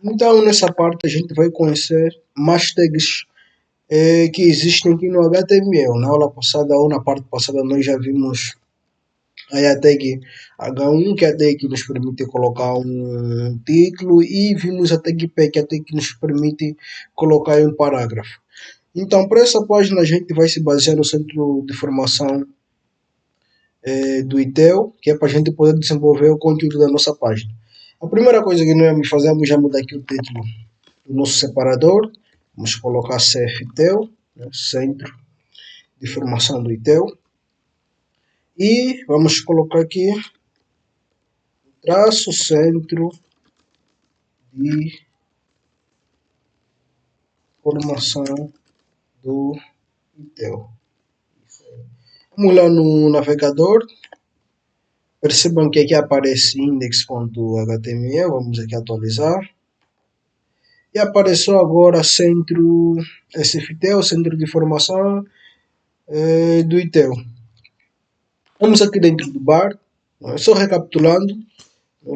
Então, nessa parte, a gente vai conhecer mais tags que existem aqui no HTML. Na aula passada ou na parte passada, nós já vimos aí a tag H1, que é a tag que nos permite colocar um título, e vimos a tag P, que é a tag que nos permite colocar um parágrafo. Então, para essa página, a gente vai se basear no centro de formação do ITEL, que é para a gente poder desenvolver o conteúdo da nossa página. A primeira coisa que nós vamos fazer, vamos já mudar aqui o título do nosso separador. Vamos colocar CFTEL, né, Centro de Formação do ITEL. E vamos colocar aqui traço Centro de Formação do ITEL. Vamos lá no navegador. Percebam que aqui aparece index.html. Vamos aqui atualizar. E apareceu agora Centro SFTEL, Centro de Formação do ITEL. Vamos aqui dentro do bar. Só recapitulando.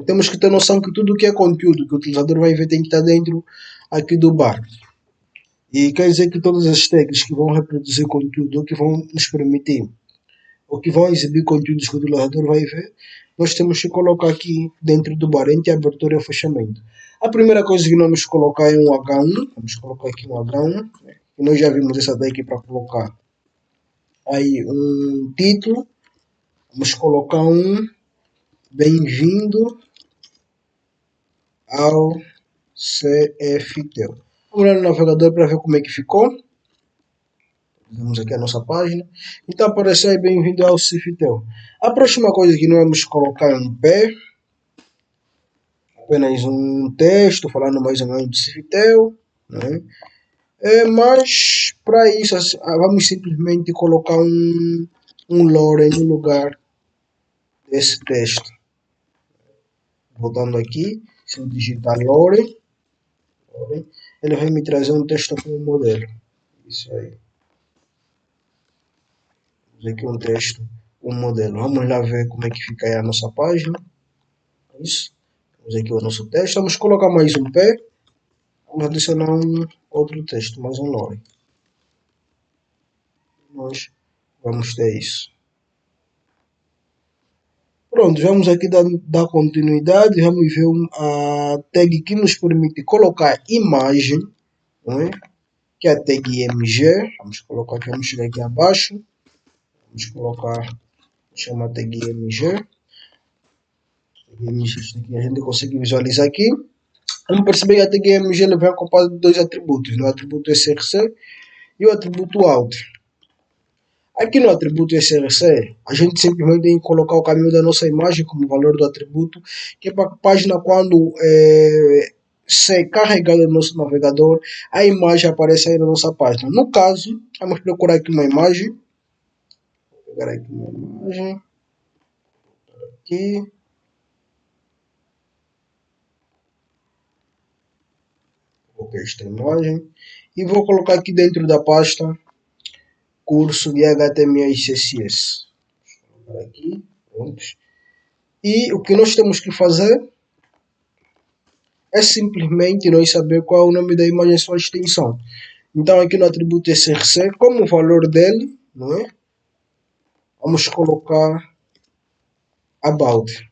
Temos que ter noção que tudo que é conteúdo que o utilizador vai ver tem que estar dentro aqui do bar. E quer dizer que todas as tags que vão reproduzir conteúdo ou que vão nos permitir ou que vão exibir conteúdos que o utilizador vai ver, nós temos que colocar aqui dentro do bar, entre abertura e fechamento. A primeira coisa que nós vamos colocar é um H1. Vamos colocar aqui um H1. E nós já vimos essa daqui para colocar aí um título. Vamos colocar um bem-vindo ao CFTEL. Vamos lá no navegador para ver como é que ficou. Vamos aqui a nossa página. Então apareceu aí bem-vindo ao CFTEL. A próxima coisa que nós vamos colocar é um P. Apenas um texto falando mais ou menos do CFTEL. Né? Mas para isso vamos simplesmente colocar um lore no lugar desse texto. Voltando aqui, se eu digitar lore, ele vai me trazer um texto como modelo. Isso aí. Vamos aqui um texto, um modelo. Vamos lá ver como é que fica aí a nossa página. Isso. Vamos aqui o nosso texto. Vamos colocar mais um P. Vamos adicionar um outro texto, mais um lore. Nós vamos ter isso. Pronto, vamos aqui dar continuidade. Vamos ver a tag que nos permite colocar imagem, não é? Que é a tag img. Vamos colocar aqui, vamos chegar aqui abaixo. Vamos colocar, chama a tag img. Isto aqui a gente consegue visualizar aqui. Vamos perceber que a tag img ele vem acompanhado de dois atributos, o atributo src e o atributo out. Aqui no atributo src, a gente simplesmente tem que colocar o caminho da nossa imagem como valor do atributo, que é para a página, quando ser carregada no nosso navegador, a imagem aparece aí na nossa página. No caso, vamos procurar aqui uma imagem. Vou pegar aqui uma imagem. Aqui. Vou pegar esta imagem. E vou colocar aqui dentro da pasta curso de HTML e CSS. Aqui, pronto. E o que nós temos que fazer é simplesmente nós saber qual é o nome da imagem e sua extensão. Então aqui no atributo src, como o valor dele, não é? Vamos colocar about.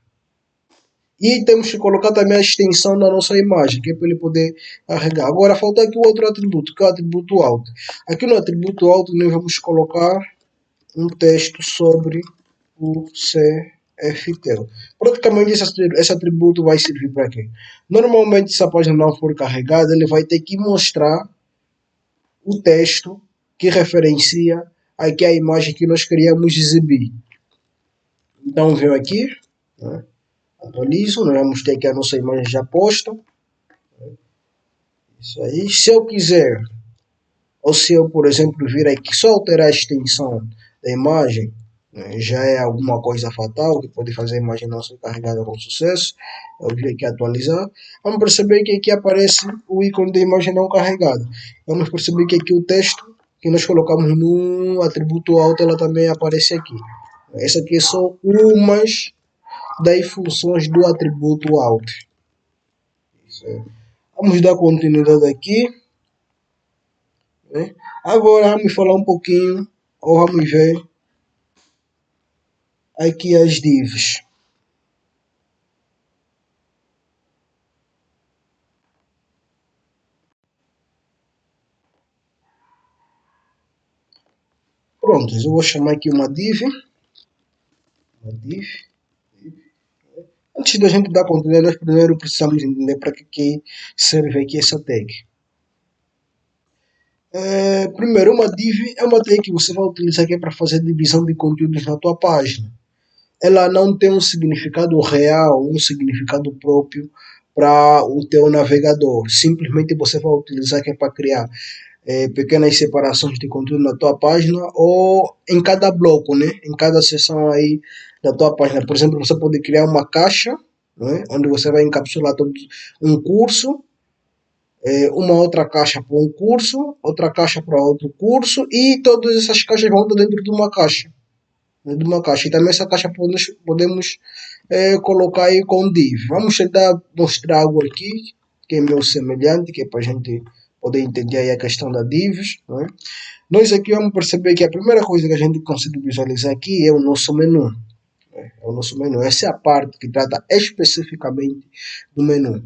E temos que colocar também a extensão da nossa imagem, que é para ele poder carregar. Agora falta aqui o outro atributo, que é o atributo out. Aqui no atributo out nós vamos colocar um texto sobre o CFTEL. Praticamente esse atributo vai servir para quê? Normalmente, se a página não for carregada, ele vai ter que mostrar o texto que referencia aqui a imagem que nós queríamos exibir. Então, venho aqui, né? Atualizo, nós vamos ter aqui a nossa imagem já posta. Isso aí. Se eu quiser, ou se eu, por exemplo, vir aqui só alterar a extensão da imagem, já é alguma coisa fatal que pode fazer a imagem não ser carregada com sucesso. Eu vim aqui atualizar. Vamos perceber que aqui aparece o ícone da imagem não carregada. Vamos perceber que aqui o texto que nós colocamos no atributo out, ela também aparece aqui. Essa aqui é só umas das funções do atributo out. Vamos dar continuidade aqui. Né? Agora vamos falar um pouquinho, ou vamos ver aqui as divs. Pronto, eu vou chamar aqui uma div. Uma div. Antes da gente dar continuidade, nós primeiro precisamos entender para que serve aqui essa tag. Primeiro, uma div é uma tag que você vai utilizar aqui para fazer divisão de conteúdos na tua página. Ela não tem um significado real, um significado próprio para o teu navegador. Simplesmente você vai utilizar aqui para criar pequenas separações de conteúdo na tua página ou em cada bloco, né? Em cada seção aí da tua página. Por exemplo, você pode criar uma caixa, né? Onde você vai encapsular todo um curso, uma outra caixa para um curso, outra caixa para outro curso e todas essas caixas vão dentro de uma caixa. De uma caixa. E também essa caixa podemos colocar aí com div. Vamos tentar mostrar algo aqui que é meio semelhante, que é para a gente poder entender aí a questão da divs. Né? Nós aqui vamos perceber que a primeira coisa que a gente consegue visualizar aqui é o nosso menu. É o nosso menu. Essa é a parte que trata especificamente do menu.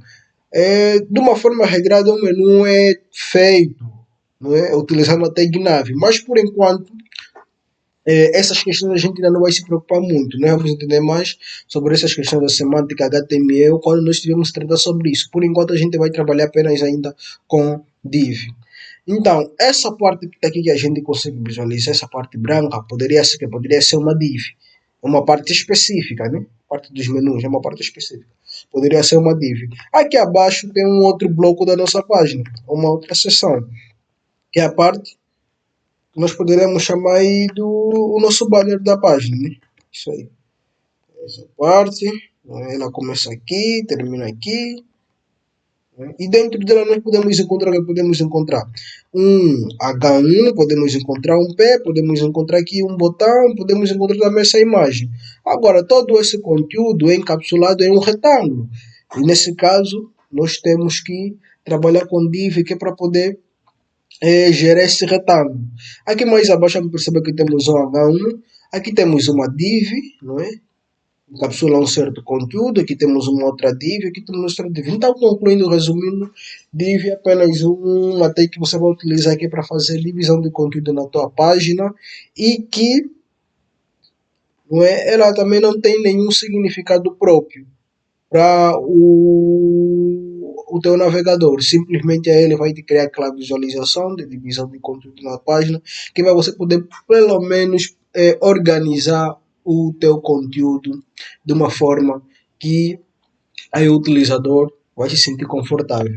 De uma forma regrada, o menu é feito, não é? Utilizando a tag nav, mas por enquanto essas questões a gente ainda não vai se preocupar muito, né? Vamos entender mais sobre essas questões da semântica HTML quando nós tivermos tratar sobre isso. Por enquanto a gente vai trabalhar apenas ainda com div. Então, essa parte que está aqui que a gente consegue visualizar, essa parte branca, poderia ser uma div. É uma parte específica, né? Parte dos menus, é uma parte específica. Poderia ser uma div. Aqui abaixo tem um outro bloco da nossa página, uma outra seção, que é a parte nós poderemos chamar aí do o nosso banner da página, né? Isso aí. Essa parte, ela começa aqui, termina aqui. Né? E dentro dela nós podemos encontrar um H1, podemos encontrar um P, podemos encontrar aqui um botão, podemos encontrar também essa imagem. Agora, todo esse conteúdo é encapsulado em um retângulo. E nesse caso, nós temos que trabalhar com div que é para poder gerar esse retângulo. Aqui mais abaixo vamos perceber que temos um H1, aqui temos uma div, não é? Encapsula um certo conteúdo, aqui temos uma outra div, aqui temos outra div. Então, concluindo, resumindo, div é apenas uma tag que você vai utilizar aqui para fazer divisão de conteúdo na tua página e que não é, ela também não tem nenhum significado próprio para o teu navegador. Simplesmente ele vai te criar aquela visualização de divisão de conteúdo na página, que vai você poder pelo menos organizar o teu conteúdo de uma forma que aí o utilizador vai se sentir confortável.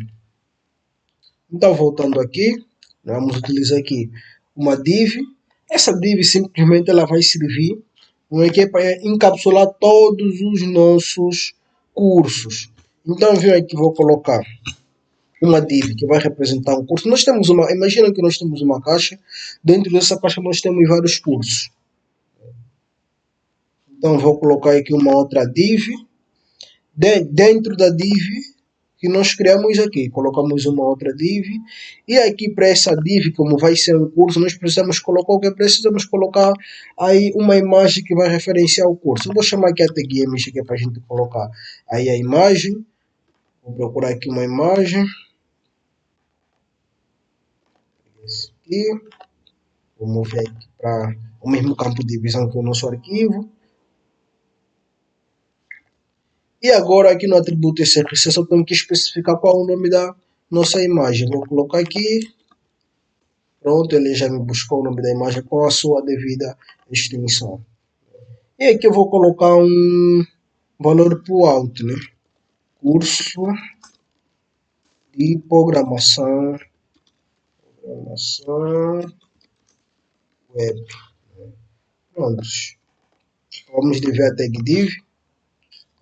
Então, voltando aqui, nós vamos utilizar aqui uma div. Essa div simplesmente ela vai servir para encapsular todos os nossos cursos. Então, venho aqui, vou colocar uma div que vai representar um curso. Imagina que nós temos uma caixa, dentro dessa caixa nós temos vários cursos. Então, vou colocar aqui uma outra div. Dentro da div que nós criamos aqui, colocamos uma outra div. E aqui para essa div, como vai ser um curso, nós precisamos colocar o que precisamos colocar aí uma imagem que vai referenciar o curso. Eu vou chamar aqui a tag image que é para a gente colocar aí a imagem. Vou procurar aqui uma imagem. Esse aqui. Vou mover aqui para o mesmo campo de visão que o nosso arquivo. E agora aqui no atributo SRC só tenho que especificar qual é o nome da nossa imagem. Vou colocar aqui. Pronto, ele já me buscou o nome da imagem com a sua devida extensão. E aqui eu vou colocar um valor para o alto, né? Curso de programação web. Pronto. Vamos ver a tag div.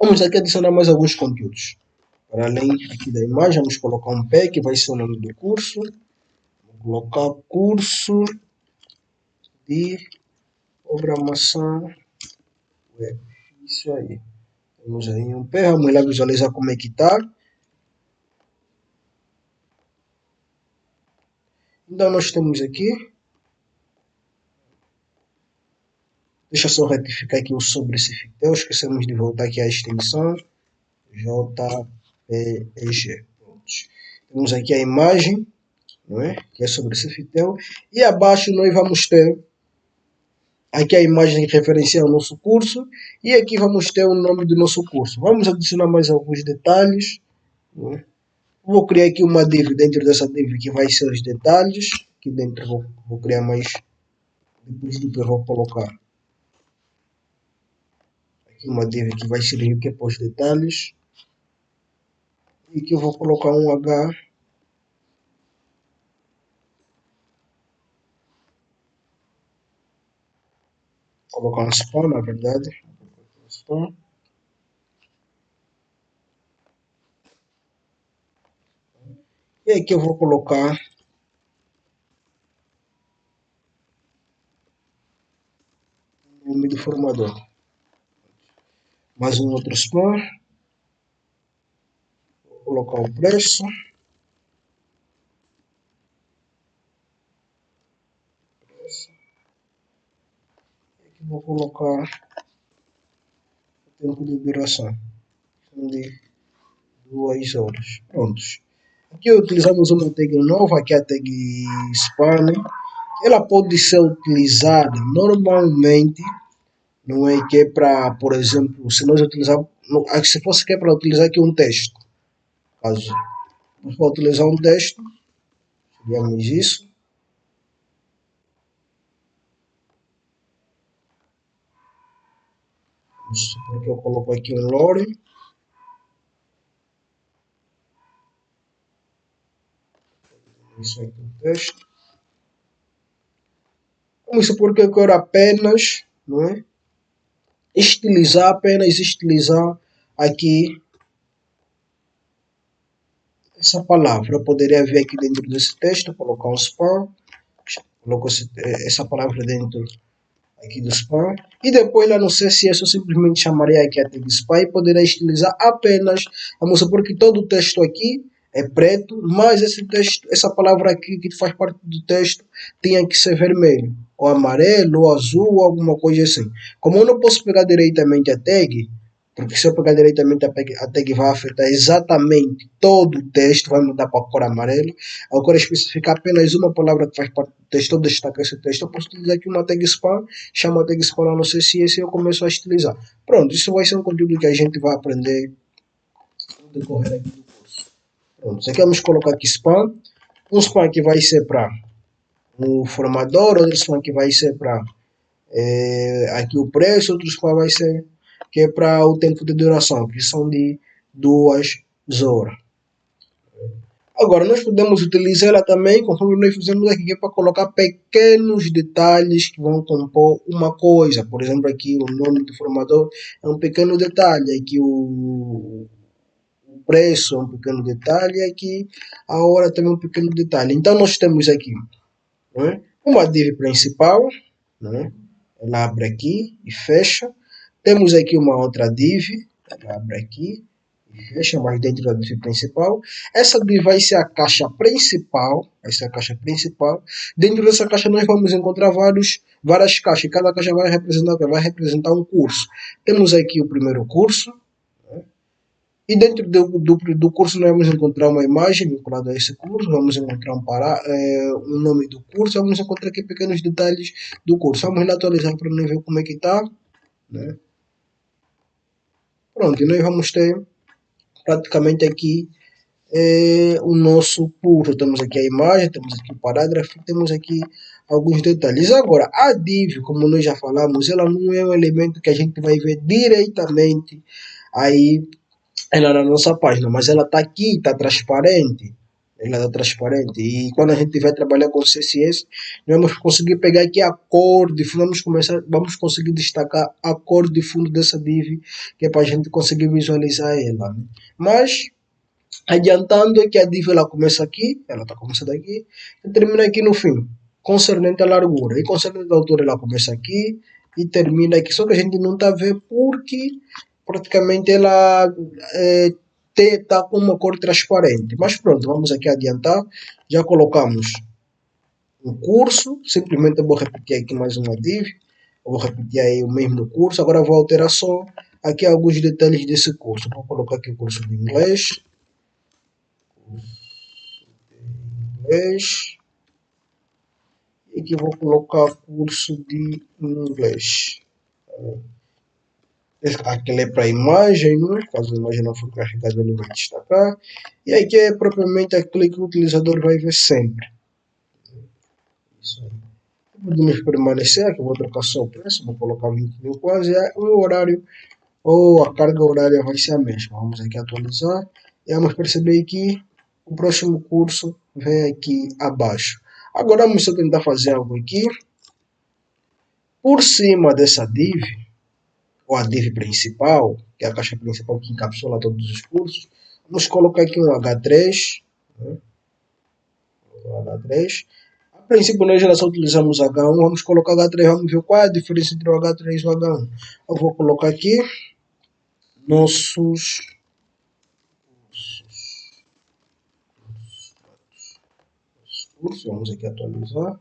Vamos aqui adicionar mais alguns conteúdos. Para além aqui da imagem, vamos colocar um P, que vai ser o nome do curso. Vou colocar curso de programação web. Isso aí. Temos aí um P, vamos lá visualizar como é que está. Então nós temos aqui, deixa eu só retificar aqui o sobre Ciftel, esquecemos de voltar aqui à extensão JPEG. Temos aqui a imagem, não é? Que é sobre Ciftel, e abaixo nós vamos ter aqui a imagem que referencia o nosso curso, e aqui vamos ter o nome do nosso curso. Vamos adicionar mais alguns detalhes, não é? Vou criar aqui uma div dentro dessa div que vai ser os detalhes. Aqui dentro vou criar mais, depois do que eu vou colocar aqui uma div que vai servir aqui para os detalhes. E aqui eu vou colocar um H. Vou colocar um span, na verdade. Span. E aqui eu vou colocar o nome do formador. Mais um outro span. Vou colocar o preço. Aqui vou colocar o tempo de duração de 2 horas. Prontos. Aqui utilizamos uma tag nova, que é a tag span. Ela pode ser utilizada normalmente, não é que é para, por exemplo, se nós utilizarmos, se fosse que é para utilizar aqui um texto, caso nós para utilizar um texto, digamos isso, vamos supor que eu coloco aqui um lore, isso aqui um texto, vamos supor que eu quero apenas, não é, apenas estilizar aqui essa palavra. Eu poderia vir aqui dentro desse texto, colocar um span, coloco essa palavra dentro aqui do span, e depois lá no CSS eu simplesmente chamaria aqui a tag span e poderia estilizar apenas, vamos supor que todo o texto aqui é preto, mas esse texto, essa palavra aqui que faz parte do texto tinha que ser vermelho, ou amarelo, ou azul, ou alguma coisa assim. Como eu não posso pegar diretamente a tag, porque se eu pegar diretamente a tag vai afetar exatamente todo o texto, vai mudar para a cor amarela. Eu quero especificar apenas uma palavra que faz parte do texto, ou destacar esse texto. Eu posso utilizar aqui uma tag span, chamo a tag span lá no CSS e eu começo a estilizar. Pronto, isso vai ser um conteúdo que a gente vai aprender no decorrer aqui do curso. Pronto, isso aqui vamos colocar aqui span. Um span que vai ser para o formador, outro span que vai ser para aqui o preço, outro span vai ser que é para o tempo de duração, que são de 2 horas. Agora, nós podemos utilizar ela também, conforme nós fizemos aqui, que é para colocar pequenos detalhes que vão compor uma coisa. Por exemplo, aqui o nome do formador é um pequeno detalhe, aqui o preço é um pequeno detalhe, aqui a hora também é um pequeno detalhe. Então, nós temos aqui, não é, uma div principal, não é? Ela abre aqui e fecha. Temos aqui uma outra div, ela abre aqui e fecha, mas dentro da div principal. Essa div vai ser a caixa principal, Dentro dessa caixa nós vamos encontrar várias caixas, cada caixa vai representar um curso. Temos aqui o primeiro curso, né? E dentro do curso nós vamos encontrar uma imagem vinculada a esse curso, vamos encontrar um nome do curso, vamos encontrar aqui pequenos detalhes do curso. Vamos lá atualizar para nós ver como é que está, né? Pronto, e nós vamos ter praticamente aqui o nosso curso. Temos aqui a imagem, temos aqui o parágrafo, temos aqui alguns detalhes. Agora, a div, como nós já falamos, ela não é um elemento que a gente vai ver diretamente aí ela na nossa página, mas ela está aqui, está transparente. Ela está transparente. E quando a gente vai trabalhar com CSS, nós vamos conseguir pegar aqui a cor de fundo, vamos conseguir destacar a cor de fundo dessa div, que é para a gente conseguir visualizar ela, né? Mas, adiantando é que a div ela começa aqui, ela está começando aqui, e termina aqui no fim, concernente à largura. E concernente à altura ela começa aqui e termina aqui. Só que a gente não está vendo porque praticamente ela está com uma cor transparente. Mas pronto, vamos aqui adiantar. Já colocamos um curso, simplesmente eu vou repetir aqui mais uma div, eu vou repetir aí o mesmo curso, agora vou alterar só aqui alguns detalhes desse curso. Vou colocar aqui o curso de inglês, e aqui vou colocar curso de inglês. Aquele é para a imagem, não é? Caso a imagem não for carregada, ele vai destacar. E aqui é propriamente aquilo que o utilizador vai ver sempre. Isso aí. Podemos permanecer, aqui eu vou trocar só o preço, vou colocar 20.000 quase, e o horário ou a carga horária vai ser a mesma. Vamos aqui atualizar e vamos perceber que o próximo curso vem aqui abaixo. Agora vamos só tentar fazer algo aqui. Por cima dessa div, ou a div principal, que é a caixa principal que encapsula todos os cursos, vamos colocar aqui um H3. Né? H3. A princípio nós já só utilizamos H1, vamos colocar H3, vamos ver qual é a diferença entre o H3 e o H1. Eu vou colocar aqui nossos cursos, vamos aqui atualizar.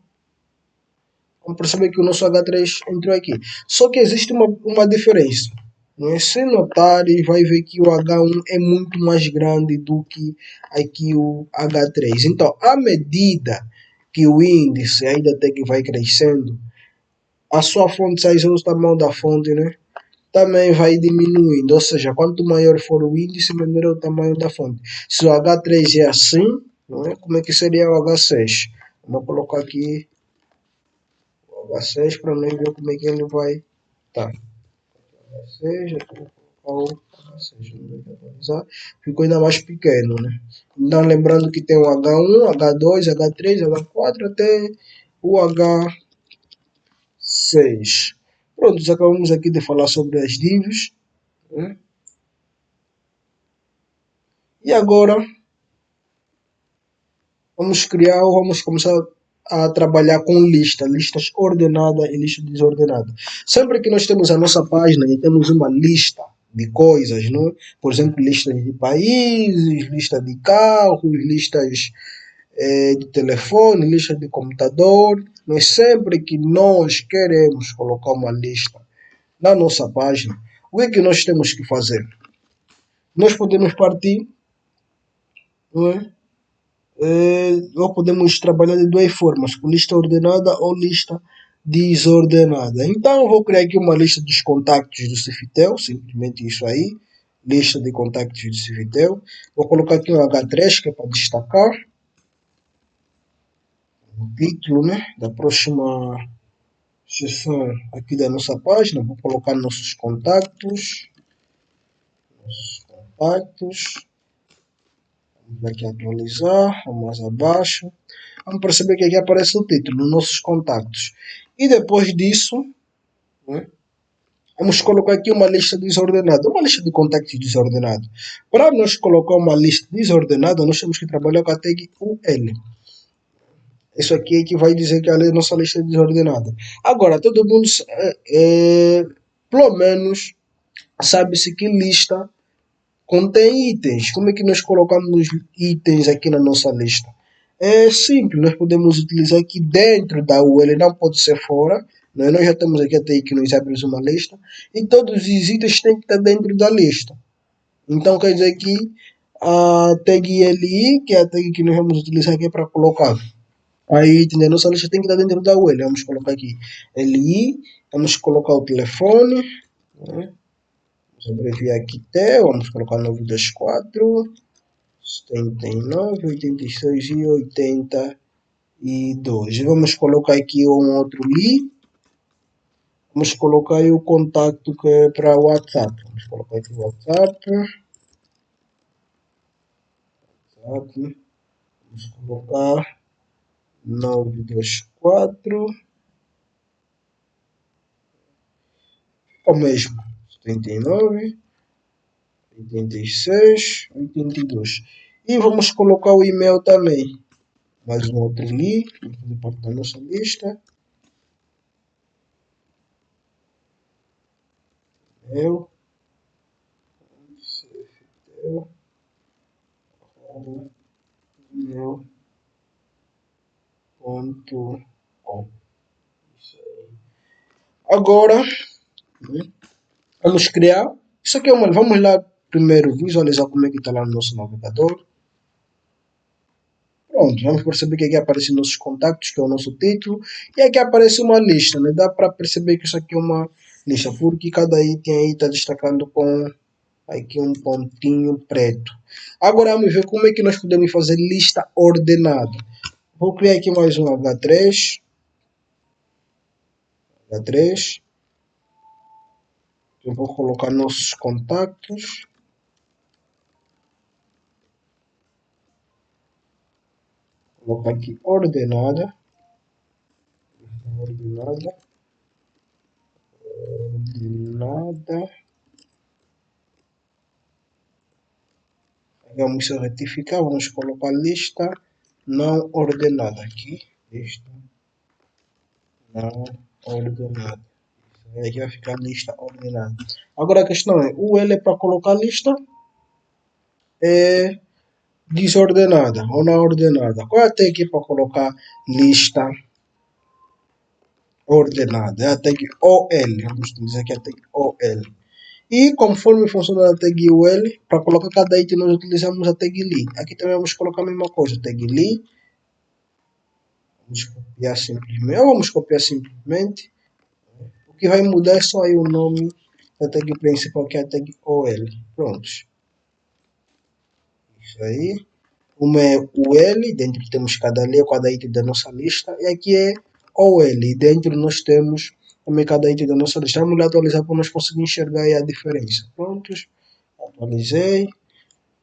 Vamos perceber que o nosso H3 entrou aqui. Só que existe uma diferença. Né? Se notar, vai ver que o H1 é muito mais grande do que aqui o H3. Então, à medida que o índice ainda tem que vai crescendo, a sua fonte size, o tamanho da fonte, né, também vai diminuindo. Ou seja, quanto maior for o índice, menor é o tamanho da fonte. Se o H3 é assim, não é? Como é que seria o H6? Vamos colocar aqui o H6 para nós ver como é que ele vai estar. H6, aqui vou colocar o H6, vamos atualizar. Ficou ainda mais pequeno, né? Então, lembrando que tem o H1, H2, H3, H4 até o H6. Pronto, acabamos aqui de falar sobre as divs. Né? E agora vamos começar a trabalhar com listas ordenadas e listas desordenadas. Sempre que nós temos a nossa página e temos uma lista de coisas, não é? Por exemplo, listas de países, lista de carros, listas de telefone, lista de computador, mas sempre que nós queremos colocar uma lista na nossa página, o que nós temos que fazer? Nós podemos partir, não é? Nós podemos trabalhar de duas formas, com lista ordenada ou lista desordenada. Então, eu vou criar aqui uma lista dos contactos do Cifitel, simplesmente isso aí, lista de contactos do Cifitel. Vou colocar aqui um H3, que é para destacar o título, né, da próxima seção aqui da nossa página. Vou colocar nossos contactos. Vamos aqui atualizar, vamos mais abaixo. Vamos perceber que aqui aparece o título, nossos contactos. E depois disso, né, vamos colocar aqui uma lista desordenada, uma lista de contactos desordenada. Para nós colocar uma lista desordenada, nós temos que trabalhar com a tag UL. Isso aqui é que vai dizer que a nossa lista é desordenada. Agora, todo mundo, pelo menos, sabe-se que lista contém itens. Como é que nós colocamos itens aqui na nossa lista? É simples, nós podemos utilizar aqui dentro da UL, não pode ser fora. Nós já temos aqui até que nós abrimos uma lista e todos os itens têm que estar dentro da lista. Então quer dizer que a tag LI, que é a tag que nós vamos utilizar aqui para colocar aí a nossa lista tem que estar dentro da UL. Vamos colocar aqui LI, vamos colocar o telefone, né? Vamos abreviar aqui T, vamos colocar 924 79, 86 e 82. E vamos colocar aqui um outro li. Vamos colocar aí o contato que é para o WhatsApp. Vamos colocar aqui o WhatsApp. Vamos colocar 924. O mesmo. 79, 86, 82. E vamos colocar o e-mail também. Mais um outro li. Vamos fazer parte da nossa lista. E-mail. gmail.com. Agora, né, vamos criar. Isso aqui é uma. Vamos lá primeiro visualizar como é que está lá no nosso navegador. Pronto, vamos perceber que aqui aparecem nossos contactos, que é o nosso título, e aqui aparece uma lista, né? Dá para perceber que isso aqui é uma lista, porque cada item aí está destacando com aqui um pontinho preto. Agora vamos ver como é que nós podemos fazer lista ordenada. Vou criar aqui mais um H3, eu vou colocar nossos contactos, colocar aqui ordenada, ordenada, ordenada. Vamos retificar, vamos colocar lista não ordenada aqui, lista não ordenada. Aqui vai ficar lista ordenada. Agora a questão é, o L é para colocar lista é desordenada ou não ordenada. Qual é a tag para colocar lista ordenada? É a tag OL, vamos dizer que é a tag OL. E conforme funciona a tag OL, para colocar cada item nós utilizamos a tag li. Aqui também vamos colocar a mesma coisa, tag li. Vamos copiar simplesmente, ou vamos copiar simplesmente. O que vai mudar é só aí o nome da tag principal, que é a tag OL. Prontos. Isso aí. Uma é o L, dentro temos cada item da nossa lista, e aqui é o L, dentro nós temos também cada item da nossa lista. Vamos lá atualizar para nós conseguir enxergar aí a diferença. Prontos, atualizei.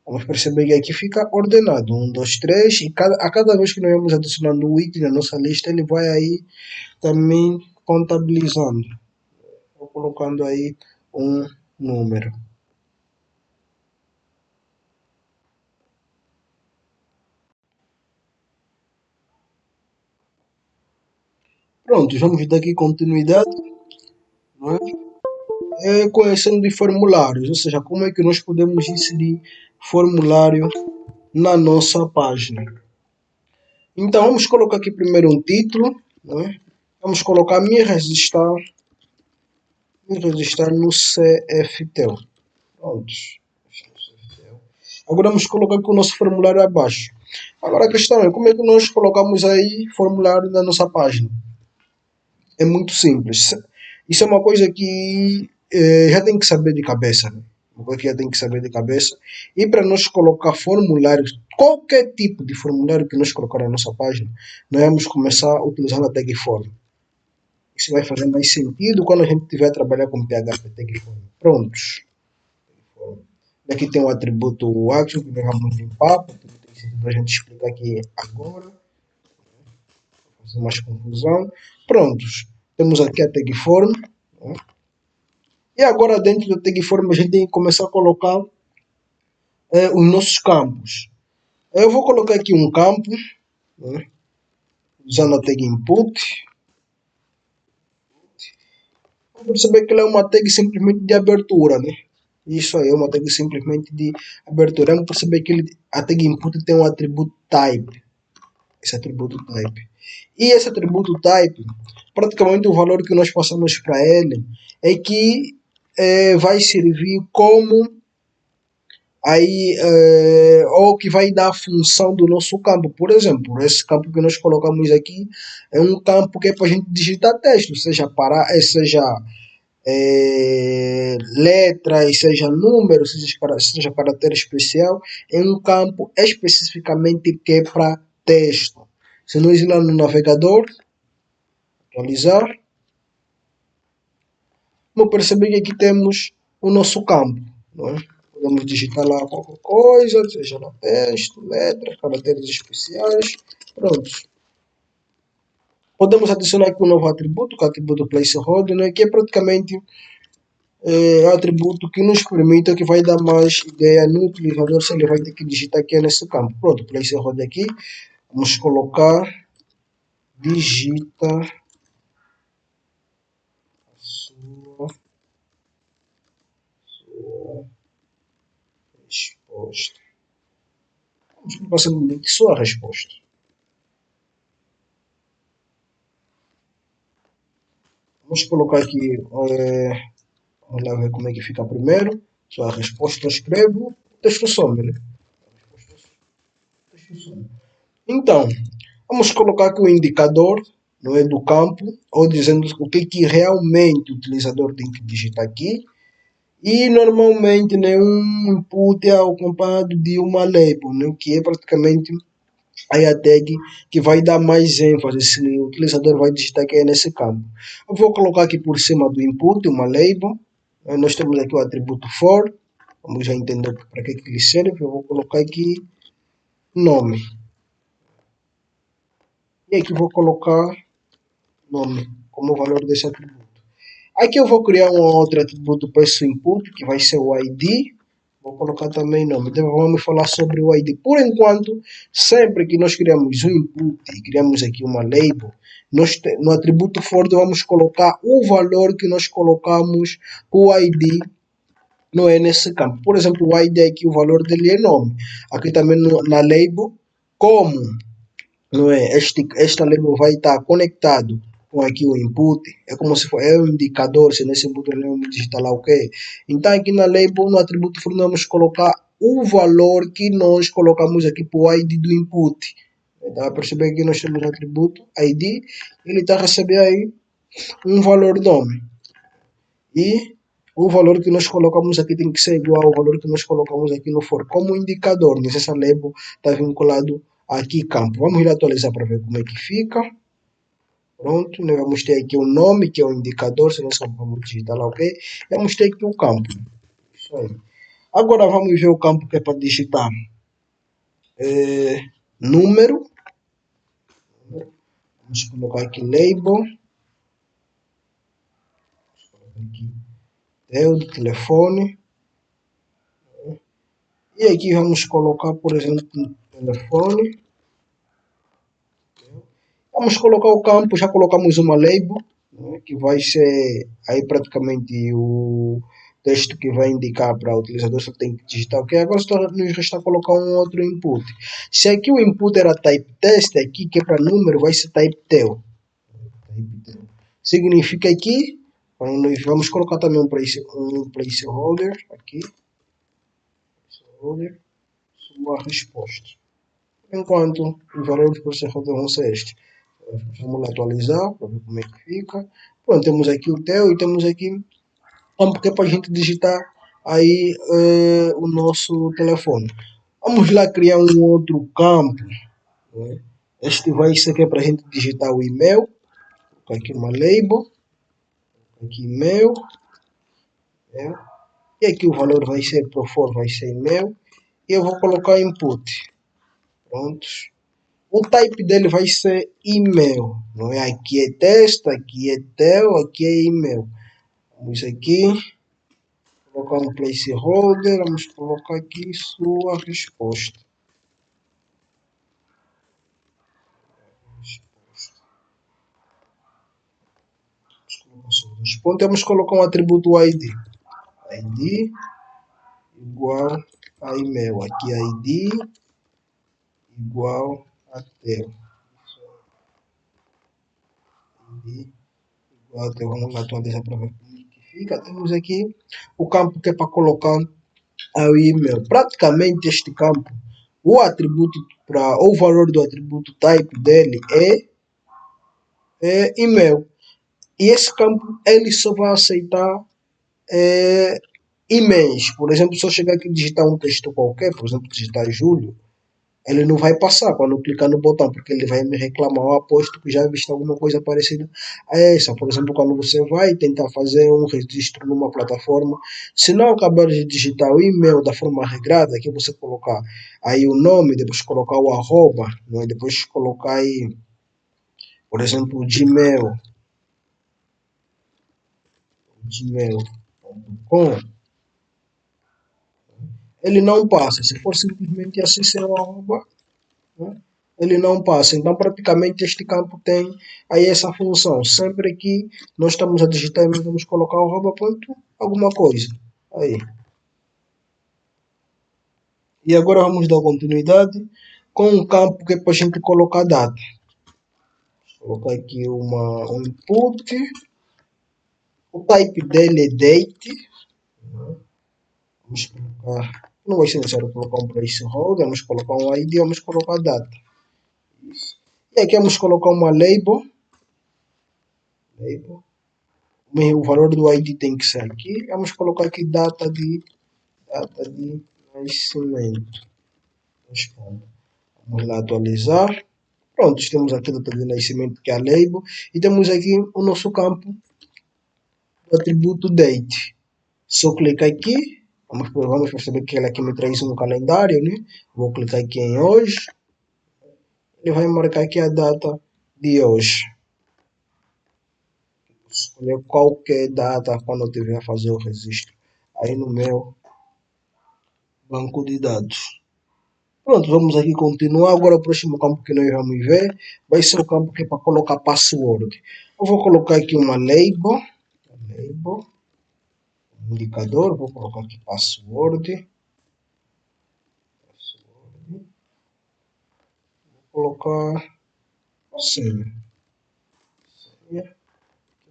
Vamos perceber que aqui fica ordenado, 1, 2, 3, e a cada vez que nós vamos adicionando o item na nossa lista, ele vai aí também contabilizando, vou colocando aí um número. Pronto, vamos dar aqui continuidade, não é? Conhecendo de formulários, ou seja, como é que nós podemos inserir formulário na nossa página. Então, vamos colocar aqui primeiro um título, não é? Vamos colocar me registrar no CFTEL. Prontos. Agora vamos colocar aqui o nosso formulário abaixo. Agora a questão é como é que nós colocamos aí formulário na nossa página. É muito simples. Isso é uma coisa que já tem que saber de cabeça, né? Uma coisa que já tem que saber de cabeça. E para nós colocar formulários, qualquer tipo de formulário que nós colocar na nossa página, nós vamos começar utilizando a tag form. Isso vai fazer mais sentido quando a gente tiver a trabalhar com PHP tag form. Prontos. Aqui tem o atributo action que nós vamos limpar, porque não tem sentido a gente explicar aqui agora. Fazer mais confusão. Prontos. Temos aqui a tag form. Né? E agora dentro da tag form a gente tem que começar a colocar os nossos campos. Eu vou colocar aqui um campo, né? Usando a tag input. Vou perceber que ela é uma tag simplesmente de abertura, né? Isso aí é uma tag simplesmente de abertura. Vamos perceber que a tag input tem um atributo type. Esse atributo type. E esse atributo type, praticamente o valor que nós passamos para ele é que vai servir como aí ou que vai dar a função do nosso campo. Por exemplo, esse campo que nós colocamos aqui é um campo que é para a gente digitar texto, seja letras, seja números, seja caractere especial, é um campo especificamente que é para texto. Se nós ir lá no navegador, atualizar, vamos perceber que aqui temos o nosso campo. Não é? Podemos digitar lá qualquer coisa, seja lá texto, letras, caracteres especiais, prontos. Podemos adicionar aqui um novo atributo, que é o atributo placeholder, né? Que é praticamente o atributo que nos permite, que vai dar mais ideia no utilizador se ele vai ter que digitar aqui nesse campo. Pronto, placeholder aqui, vamos colocar digita sua resposta. Vamos colocar simplesmente sua resposta. Vamos colocar aqui, vamos lá ver como é que fica primeiro. Só a resposta eu escrevo, o texto some, né? O texto some. Então, vamos colocar aqui o indicador, não é, do campo, ou dizendo o que realmente o utilizador tem que digitar aqui. E normalmente nenhum input é acompanhado de uma label, né, que é praticamente a tag que vai dar mais ênfase se o utilizador vai digitar que é nesse campo. Eu vou colocar aqui por cima do input uma label. Nós temos aqui o atributo for. Vamos já entender para que ele serve. Eu vou colocar aqui nome. E aqui vou colocar nome como valor desse atributo. Aqui eu vou criar um outro atributo para esse input, que vai ser o ID. Vou colocar também nome. Então vamos falar sobre o ID. Por enquanto, sempre que nós criamos um input e criamos aqui uma label, no atributo for vamos colocar o valor que nós colocamos o ID, não é, nesse campo. Por exemplo, o ID aqui, o valor dele é nome. Aqui também na label, como, não é, esta label vai estar conectado com aqui o input, é como se for um indicador, se nesse input não digitar lá o que. Então aqui na label, no atributo for, vamos colocar o valor que nós colocamos aqui para o ID do input. Então, a perceber que nós temos o atributo ID, ele está recebendo aí um valor nome. E o valor que nós colocamos aqui tem que ser igual ao valor que nós colocamos aqui no for, como indicador, né? Essa label está vinculado aqui campo. Vamos ir atualizar para ver como é que fica. Pronto, né? Vamos ter aqui o nome, que é o indicador, se nós vamos digitar lá, ok? Vamos ter aqui o campo. Isso aí. Agora vamos ver o campo que é para digitar. Número. Vamos colocar aqui label. Aqui, telefone. E aqui vamos colocar, por exemplo, telefone. Vamos colocar o campo, já colocamos uma label, né, que vai ser aí praticamente o texto que vai indicar para o utilizador se tem que digitar o que. Agora só nos resta colocar um outro input. Se aqui o input era type test, aqui que é para número vai ser type tel. Significa aqui, nós vamos colocar também um placeholder aqui. Placeholder, sua resposta. Enquanto os valores que você vão ser estes. Vamos lá atualizar para ver como é que fica. Pronto, temos aqui o tel e temos aqui campo que é para a gente digitar aí o nosso telefone. Vamos lá criar um outro campo. Né? Este vai ser aqui para a gente digitar o e-mail. Aqui uma label. Aqui e-mail. E aqui o valor vai ser pro for, vai ser e-mail. E eu vou colocar input. Prontos. O type dele vai ser e-mail, não é? Aqui é texto, aqui é tel, aqui é e-mail. Vamos aqui, colocar um placeholder, vamos colocar aqui sua resposta. Temos que colocar um atributo ID. ID igual a e-mail. Aqui ID igual a tel. ID igual a tel. Vamos atualizar para ver como que fica. Temos aqui o campo que é para colocar o e-mail. Praticamente este campo, o atributo o valor do atributo type dele é e-mail. E esse campo ele só vai aceitar e-mails. Por exemplo, se eu chegar aqui e digitar um texto qualquer, por exemplo, digitar Júlio, ele não vai passar quando eu clicar no botão, porque ele vai me reclamar. Eu aposto que já visto alguma coisa parecida a essa. Por exemplo, quando você vai tentar fazer um registro numa plataforma, se não acabar de digitar o e-mail da forma regrada, que você colocar aí o nome, depois colocar o arroba, né? Depois colocar aí, por exemplo, o gmail.com, ele não passa. Se for simplesmente assim sem o arroba, né? Ele não passa. Então, praticamente, este campo tem aí essa função. Sempre que nós estamos a digitar e nós vamos colocar o arroba ponto alguma coisa. Aí. E agora vamos dar continuidade com um campo que é para a gente colocar data. Vou colocar aqui um input. O type dele é date. Vamos colocar, não vai ser necessário colocar um placeholder, vamos colocar um ID, vamos colocar a data. E aqui vamos colocar uma label. O valor do ID tem que ser aqui. Vamos colocar aqui data de nascimento. Vamos lá atualizar. Pronto, temos aqui a data de nascimento que é a label. E temos aqui o nosso campo do atributo date. Só clicar aqui. Vamos perceber que ele aqui me traz um calendário, né? Vou clicar aqui em hoje. Ele vai marcar aqui a data de hoje. Escolher qualquer data quando eu tiver a fazer o registro aí no meu banco de dados. Pronto, vamos aqui continuar. Agora o próximo campo que nós vamos ver vai ser o campo que é para colocar password. Eu vou colocar aqui uma label, indicador, vou colocar aqui password. Vou colocar senha.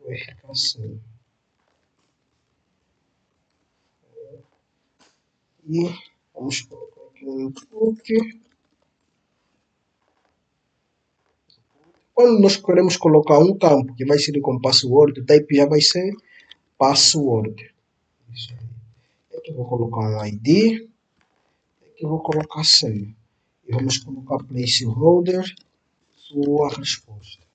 Vai ficar assim. E vamos colocar aqui um input. Quando nós queremos colocar um campo que vai ser com password, o type já vai ser password. Aqui eu vou colocar um ID. Aqui eu vou colocar senha. E vamos colocar placeholder, sua resposta.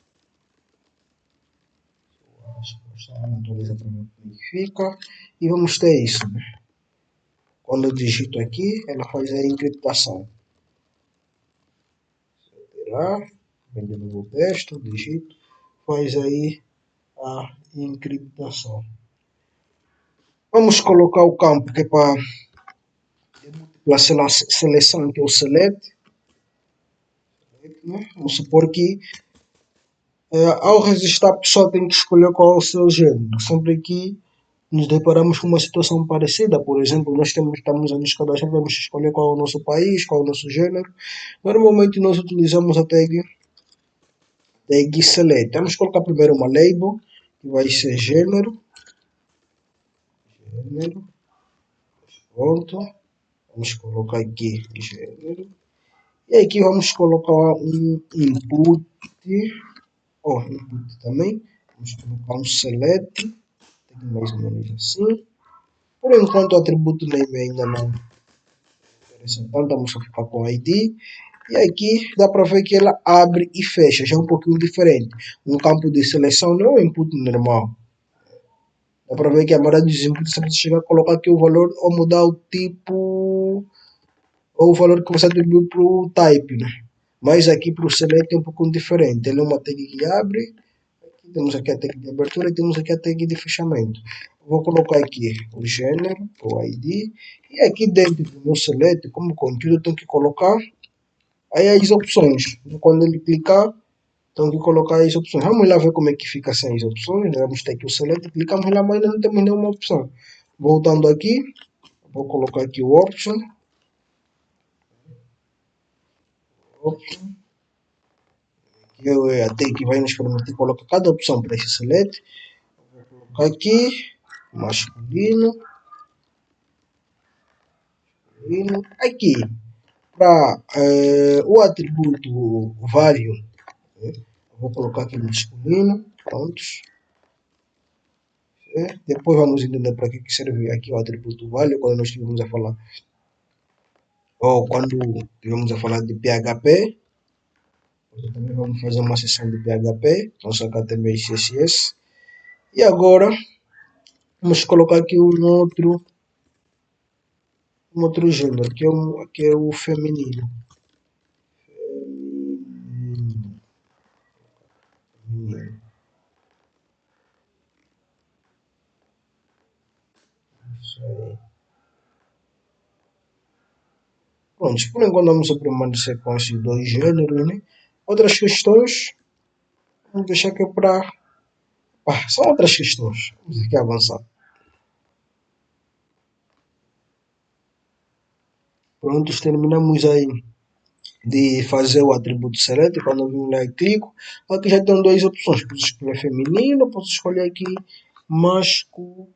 Sua resposta, atualiza para ver como fica. E vamos ter isso, né? Quando eu digito aqui, ela faz a encriptação. Tirar, vem de novo o texto, digito, faz aí a encriptação. Vamos colocar o campo que é para a seleção, que é o select. Vamos supor que ao registrar a pessoa tem que escolher qual é o seu gênero. Sempre que nos deparamos com uma situação parecida, por exemplo, nós estamos a nos cadastrar, vamos escolher qual é o nosso país, qual é o nosso gênero. Normalmente nós utilizamos a tag select. Vamos colocar primeiro uma label, que vai ser gênero. Pronto. Vamos colocar aqui gênero. E aqui vamos colocar um input. Input também. Vamos colocar um select. Mais ou menos assim. Por enquanto o atributo name ainda não interessa tanto, vamos ficar com ID. E aqui dá para ver que ela abre e fecha, já é um pouquinho diferente. Um campo de seleção não é um input normal. Dá para ver que a maioria dos inputs você chegar a colocar aqui o valor ou mudar o tipo ou o valor que você atribuiu para o type, né? Mas aqui para o select é um pouquinho diferente. Ele é uma tag que abre. Temos aqui a tag de abertura e temos aqui a tag de fechamento. Vou colocar aqui o gênero, o ID, e aqui dentro do meu select, como conteúdo, eu tenho que colocar aí as opções. Quando ele clicar, tenho que colocar as opções. Vamos lá ver como é que fica sem as opções. Vamos ter aqui o select, clicamos lá, mas não temos nenhuma opção. Voltando aqui, vou colocar aqui o option. Que é a tag que vai nos permitir colocar cada opção para esse select. Vou colocar aqui masculino. Aqui, para o atributo value, vou colocar aqui masculino, prontos. Depois vamos entender para que serve aqui o atributo value quando nós estivermos a falar, ou quando estivermos a falar de PHP. Também vamos fazer uma sessão de PHP, nosso HTML e CSS. E agora, vamos colocar aqui um outro gênero, que é o feminino. Pronto, por enquanto vamos permanecer com esses dois gêneros, né? Outras questões, vamos deixar que é para... são outras questões, vamos aqui avançar. Prontos, terminamos aí de fazer o atributo select. Quando eu vim lá e clico, aqui já tem duas opções, posso escolher feminino, posso escolher aqui masculino.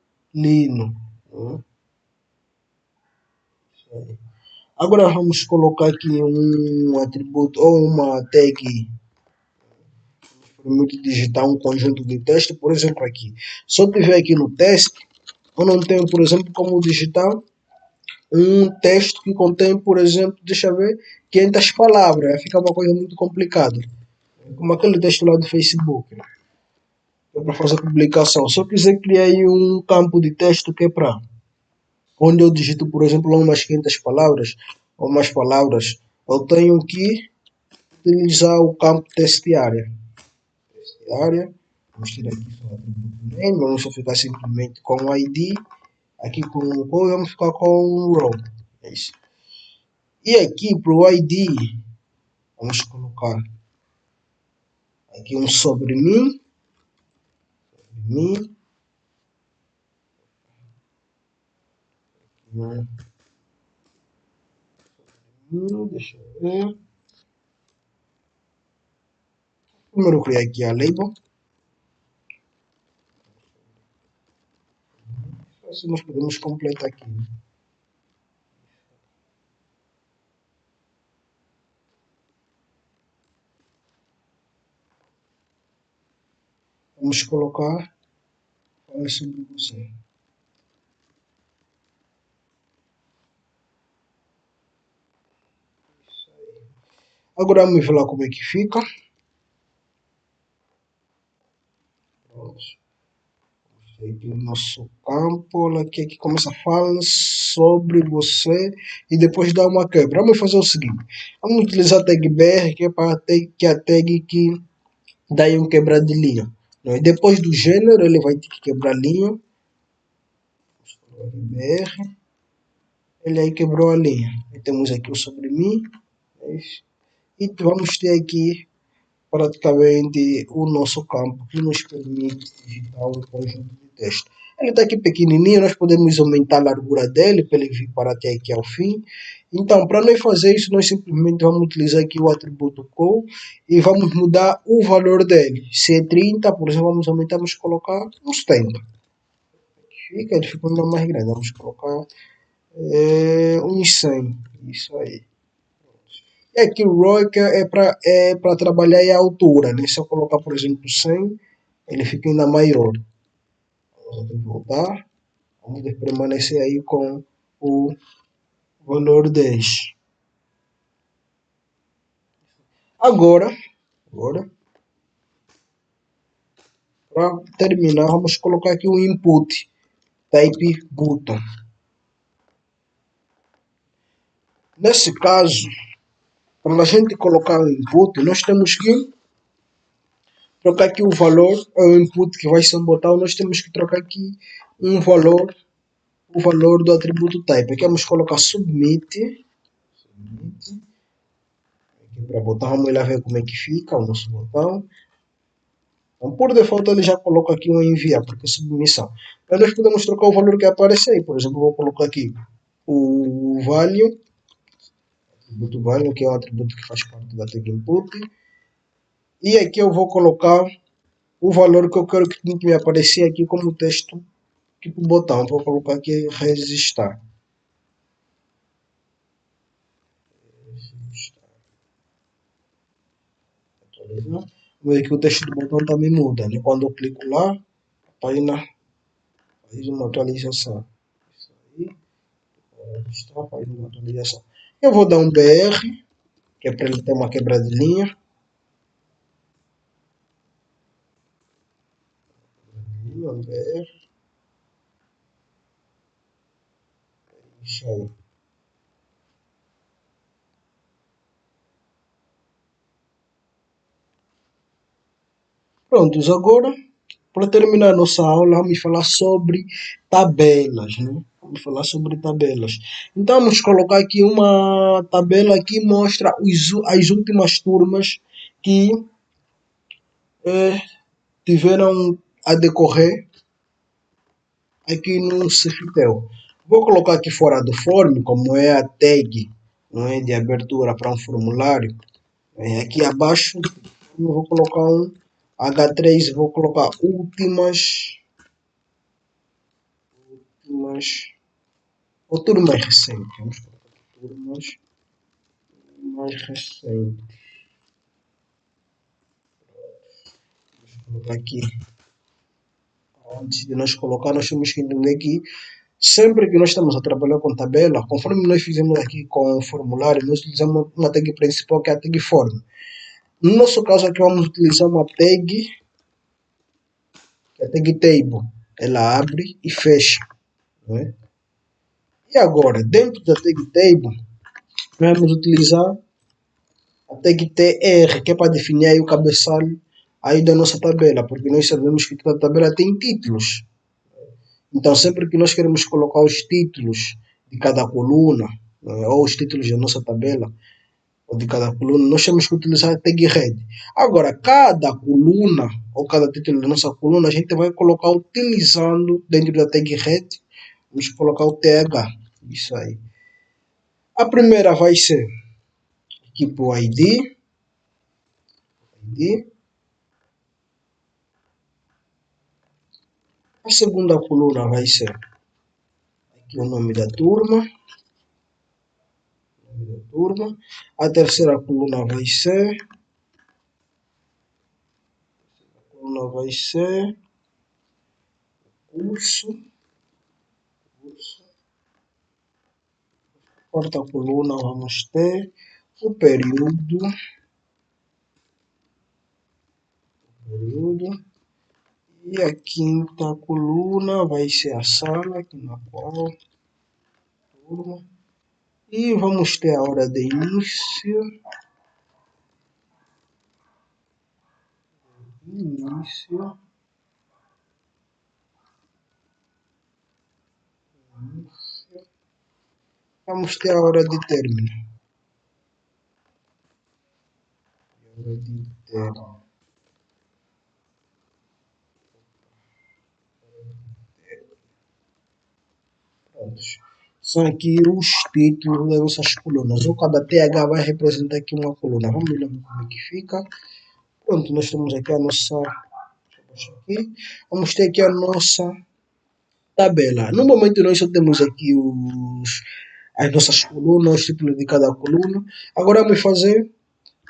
Agora vamos colocar aqui um atributo ou uma tag. Permite digitar um conjunto de texto, por exemplo, aqui. Se eu tiver aqui no teste, eu não tenho, por exemplo, como digitar um texto que contém, por exemplo, deixa eu ver, 500 palavras. Fica uma coisa muito complicada. Como aquele texto lá do Facebook, né? É para fazer publicação. Se eu quiser criar aí um campo de texto que é para onde eu digito, por exemplo, umas 500 palavras ou mais palavras, eu tenho que utilizar o campo teste área. Vamos tirar aqui só o atributo name, vamos só ficar simplesmente com o ID, aqui com o code, vamos ficar com o row. É isso. E aqui para o ID, vamos colocar aqui um sobre mim, deixa eu ver. Primeiro eu criei aqui a label. Assim nós podemos completar aqui. Vamos colocar falar sobre você. Agora vamos ver lá como é que fica. Pronto. Aqui o nosso campo, aqui começa a falar sobre você e depois dá uma quebra. Vamos fazer o seguinte, vamos utilizar a tag BR, que é para que a tag que dá aí um quebrar de linha. E depois do gênero, ele vai ter que quebrar linha. BR, ele aí quebrou a linha. E temos aqui o sobre mim. E vamos ter aqui praticamente o nosso campo que nos permite digitar um conjunto de texto. Ele está aqui pequenininho, nós podemos aumentar a largura dele para ele vir para até aqui ao fim. Então, para nós fazer isso, nós simplesmente vamos utilizar aqui o atributo call e vamos mudar o valor dele. Se é 30, por exemplo, vamos aumentar, vamos colocar uns 70. Ele fica ainda mais grande, vamos colocar uns 100. Isso aí. É que o ROI é para trabalhar a altura, né? Se eu colocar, por exemplo, 100, ele fica ainda maior. Vamos voltar. Vamos permanecer aí com o valor 10. Agora para terminar, vamos colocar aqui o input type button. Nesse caso, quando a gente colocar o input, nós temos que trocar aqui o valor, o input que vai ser um botão, nós temos que trocar aqui o valor do atributo type. Aqui vamos colocar submit. Aqui para botão, vamos lá ver como é que fica o nosso botão. Então, por default, ele já coloca aqui um enviar, porque é submissão. Mas nós podemos trocar o valor que aparece aí. Por exemplo, vou colocar aqui o value, atributo value, que é um atributo que faz parte da tag input. E aqui eu vou colocar o valor que eu quero que me aparecer aqui como texto, tipo botão. Vou colocar aqui registrar. Vê que o texto do botão também muda, né? Quando eu clico lá, a página faz uma atualização. Isso aí, faz uma atualização. Eu vou dar um BR, que é para ele ter uma quebra de linha. Um BR. Isso aí. Prontos, agora, para terminar nossa aula, vamos falar sobre tabelas, né? Vamos falar sobre tabelas. Então, vamos colocar aqui uma tabela que mostra as últimas turmas que tiveram a decorrer aqui no Cefetel. Vou colocar aqui fora do form, como é a tag, não é, de abertura para um formulário. Aqui abaixo eu vou colocar um H3, vou colocar últimas turmas, ou turmas recentes, vamos colocar aqui turmas mais recentes. Vamos colocar aqui, antes de nós colocar, nós temos que entender que sempre que nós estamos a trabalhar com tabela, conforme nós fizemos aqui com o formulário, nós utilizamos uma tag principal que é a tag form. No nosso caso aqui vamos utilizar uma tag, que é a tag table. Ela abre e fecha. Não é? E agora, dentro da tag table, nós vamos utilizar a tag tr, que é para definir aí o cabeçalho aí da nossa tabela, porque nós sabemos que toda tabela tem títulos. Então, sempre que nós queremos colocar os títulos de cada coluna, ou os títulos da nossa tabela, ou de cada coluna, nós temos que utilizar a tag head. Agora, cada coluna, ou cada título da nossa coluna, a gente vai colocar utilizando, dentro da tag head, vamos colocar o th. Isso aí. A primeira vai ser tipo ID. A segunda coluna vai ser aqui o nome da turma. A terceira coluna vai ser curso. Quarta coluna vamos ter o período. E a quinta coluna vai ser a sala, aqui na qual turma. E vamos ter a hora de início. Vamos ter a hora de término. São aqui os títulos das nossas colunas. Ou cada TH vai representar aqui uma coluna. Vamos ver como é que fica. Pronto, nós temos aqui a nossa... Aqui. Vamos ter aqui a nossa tabela. No momento nós só temos aqui as nossas colunas, os títulos de cada coluna. Agora vamos fazer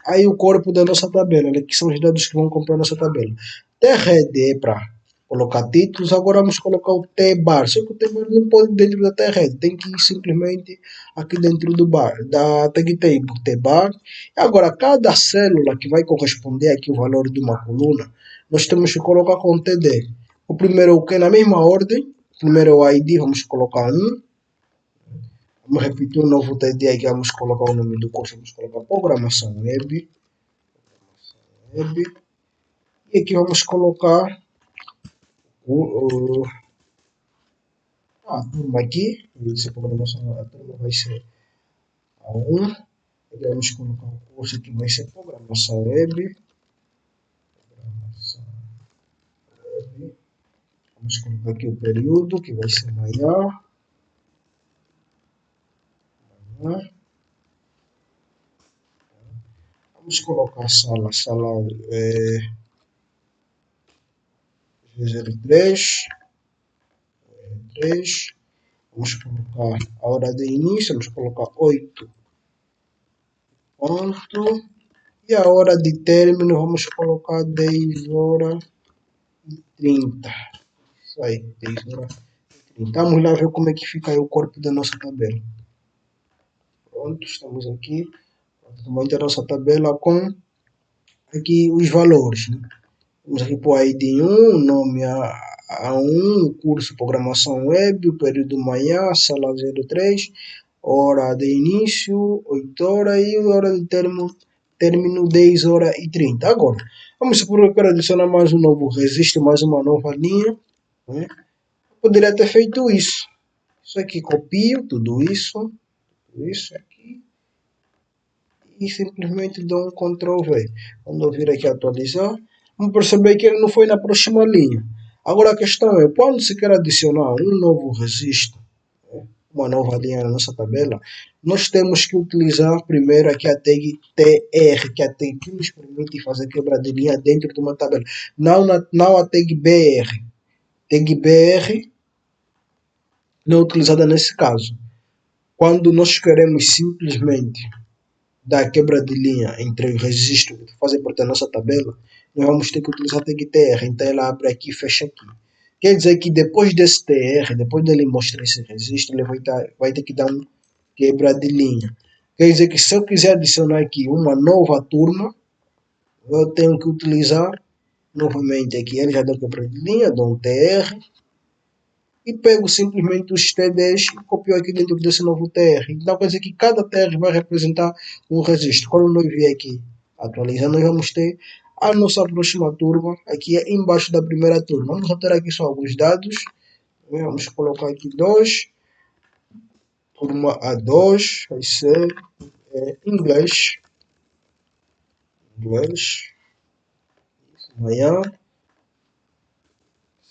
aí o corpo da nossa tabela, né, que são os dados que vão compor a nossa tabela. T-Head é para colocar títulos, agora vamos colocar o T-Bar, só que o T-Bar não pode ir dentro da T-Head, tem que ir simplesmente aqui dentro do bar, da tag table, T-Bar. E agora, cada célula que vai corresponder aqui o valor de uma coluna, nós temos que colocar com TD. O primeiro é o que? Na mesma ordem, o primeiro é o ID, vamos colocar 1. Vamos repetir um novo TD aqui, vamos colocar o nome do curso, vamos colocar Programação Web. E aqui vamos colocar a turma aqui, a turma vai ser a 1. Aqui vamos colocar o curso que vai ser Programação Web. Vamos colocar aqui o período, que vai ser manhã. Vamos colocar a sala 03. Vamos colocar a hora de início, vamos colocar 8 ponto. E a hora de término, vamos colocar 10 horas e 30. Isso aí, 10 horas e 30. Vamos lá ver como é que fica aí o corpo da nossa tabela. Pronto, estamos aqui. Vamos ter a nossa tabela com aqui os valores, né? Vamos aqui para o ID 1, nome A1, o curso Programação Web, o período manhã, sala 03, hora de início, 8 horas e hora de término 10 horas e 30. Agora, vamos supor que eu quero adicionar mais um novo registro, mais uma nova linha. Né? Eu poderia ter feito isso. Isso aqui, copio tudo isso aqui. E simplesmente dou um Ctrl V. Quando eu vir aqui atualizar, vamos perceber que ele não foi na próxima linha. Agora a questão é, quando se quer adicionar um novo registro, uma nova linha na nossa tabela, nós temos que utilizar primeiro aqui a tag TR, que é a tag que nos permite fazer quebra de linha dentro de uma tabela. Não a tag BR. Tag BR não é utilizada nesse caso. Quando nós queremos simplesmente dar quebra de linha entre o registro que fazem parte da nossa tabela, nós vamos ter que utilizar a tag tr. Então ela abre aqui e fecha aqui. Quer dizer que depois desse tr, depois dele mostrar esse registro, ele vai ter que dar um quebra de linha. Quer dizer que se eu quiser adicionar aqui uma nova turma, eu tenho que utilizar novamente aqui, ele já deu quebra de linha, dou um tr, e pego simplesmente os TDs e copio aqui dentro desse novo TR. Então quer dizer que cada TR vai representar um registro. Quando nós vier aqui atualizar, nós vamos ter a nossa próxima turma aqui embaixo da primeira turma. Vamos alterar aqui só alguns dados. Vamos colocar aqui 2. Turma A2 vai ser inglês. Manhã.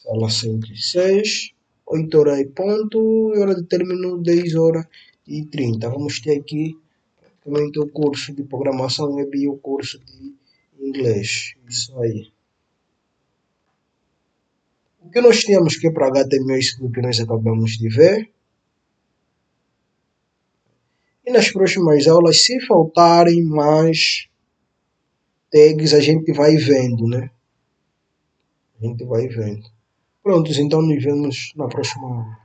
Sala 106. 8 horas e ponto, e hora de término 10 horas e 30. Vamos ter aqui também o curso de programação web e o curso de inglês. Isso aí. O que nós tínhamos que para HTML, isso que nós acabamos de ver. E nas próximas aulas, se faltarem mais tags, a gente vai vendo, né? A gente vai vendo. Prontos, então nos vemos na próxima aula.